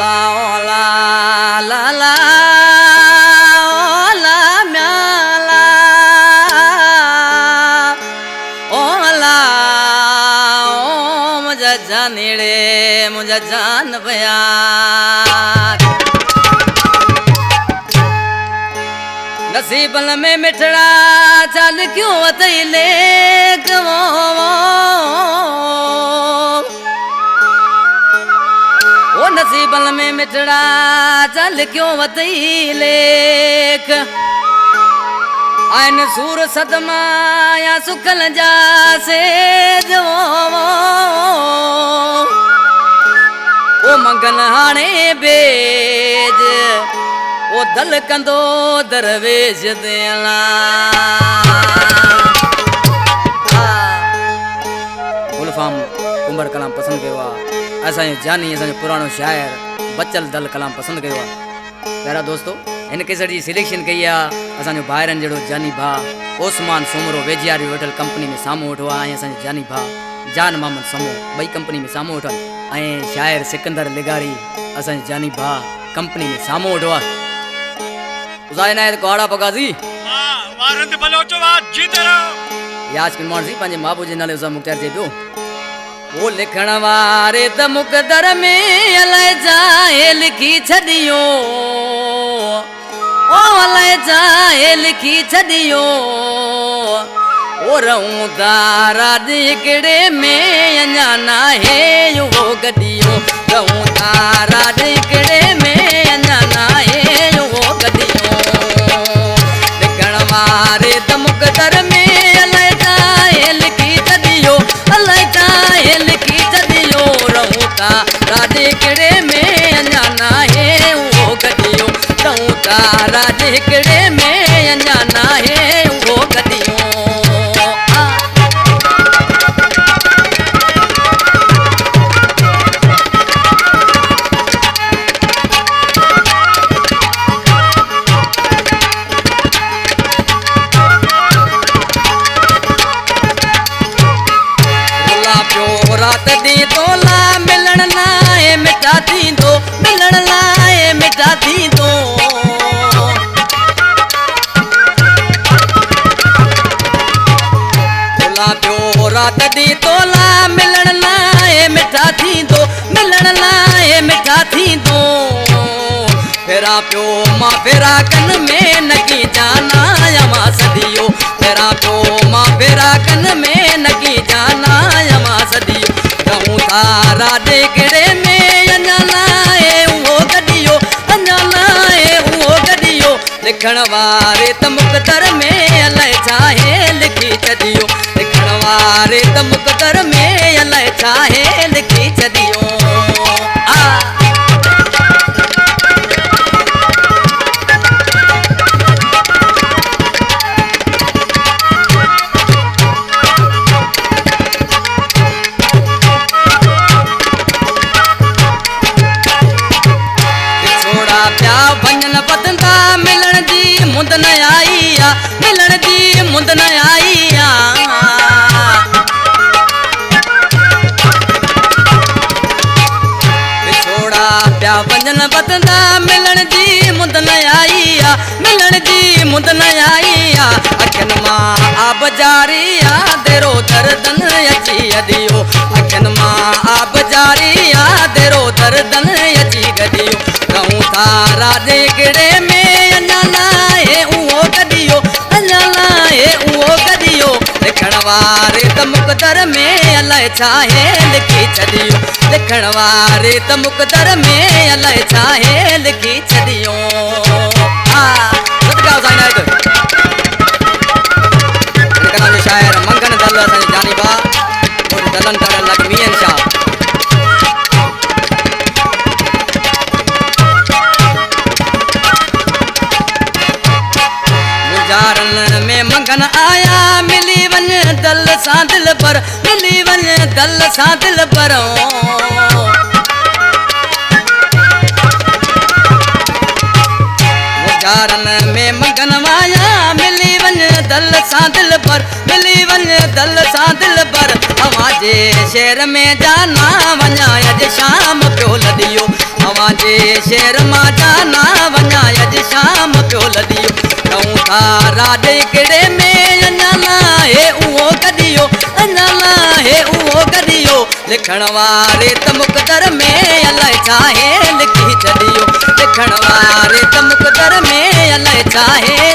ओला ओला ला ला ओला म्याला ओला ओ मुझे जानिड़े मुझे जान भया नसीबन में मिठड़ा चल क्यों वतैले ओ नसीबन में मिठड़ा चल क्यों वतैले आइन सूर सदमा या सुखल जा से जो ओ मंगन हाणे बेज ओ दल कंदो दरवेश देला गुलफाम कुंबर कलाम पसंद कयो असा जानी असा पुरानो शायर बचल दल कलाम पसंद कयो प्यारा दोस्तों इन केसर जी सिलेक्शन कई असा भाइरन जड़ो जानी भा ओसमान सोमरो वेजियारी होटल कंपनी में सामू उठो असा जानी भा जान मोहम्मद समो बई कंपनी में सामू उठो शायर सिकंदर लिगारी असा जानी भा कंपनी में सामू उठो उजाइनायत कोड़ा पगाजी हां वारंत बलोचो बात जीते रहो याज कुमार जी पंजे माबू जी नाले उसा मुख्तार जे पियो वो लिखण वारे त मुकदर में अलाए जाए लिखी छदियो ओ अलाए जाए लिखी छदियो ओ रहूं तारा दिकड़े में अञाना है वो गदियो रहूं तारा दिकड़े में अञाना है वो गदियो लिखण वारे त मुकदर में अलाए जाए लिखी छदियो अलाए जाए लिखी छदियो रहूं तारा दिकड़े में अञाना है वो गदियो रहूं तारा दिकड़े में अञाना है वो गदियो रात दी तोला मिलन लाए मिटा दी दो मिलन लाए मिटा दी दो तोला प्यो रात दी तोला मिलन लाए मिटा दी दो मिलन लाए मिटा दी दो फेरा प्यो मां फेरा कन में नकी जाना यमा सदियो फेरा प्यो मां फेरा कन में नकी जाना यमा सदियो रहूं तारा दिकड़े में अञाना है वो गदियो अञाना है वो गदियो लिखण वारे त मुकदर में अलाए चाहे लिखी छदियो लिखण वारे त मुकदर में अलाए चाहे लिखी छदियो वंजन बदंदा मिलन जी मुंद न आई मिलन जी मुंद न आई छोड़ा प्या वंजन बदंदा मिलन जी मुंद न आई मिलन जी मुंद न आई अखन मां आब जारी देरो दर्दन अची गदियो अखन मां आब जारी देरो दर्दन अची गदियो रहूं तारा दिकड़े में अञाना है वो गदियो अञाना है वो गदियो लिखण वारे त मुकदर में अलाए चाहे लिखी छदियो लिखण वारे त मुकदर में अलाए चाहे लिखी छदियो सदका उजाइनायत इनका शायर मंगन दल जानी बा और दलन कर लक्ष्मीन शाह में मंगन आया मिली वन दल सा दिल पर मिली वन दल सा दिल पर चारन में मंगन आया मिली वन दल सा दिल पर मिली वन दल सा दिल पर हवा जे शहर में जाना वञा अज शाम पियो लदियो हवा जे शहर मां जाना वञा अॼु शाम पियो लदियो चऊं था राज किड़े में अञा नाहे उहो गदियो अञा नाहे उहो गदियो लिखण वारे त मुक़दर में अलाए छाहे लिखी छॾियो लिखण वारे त मुक़दर में अलाए छाहे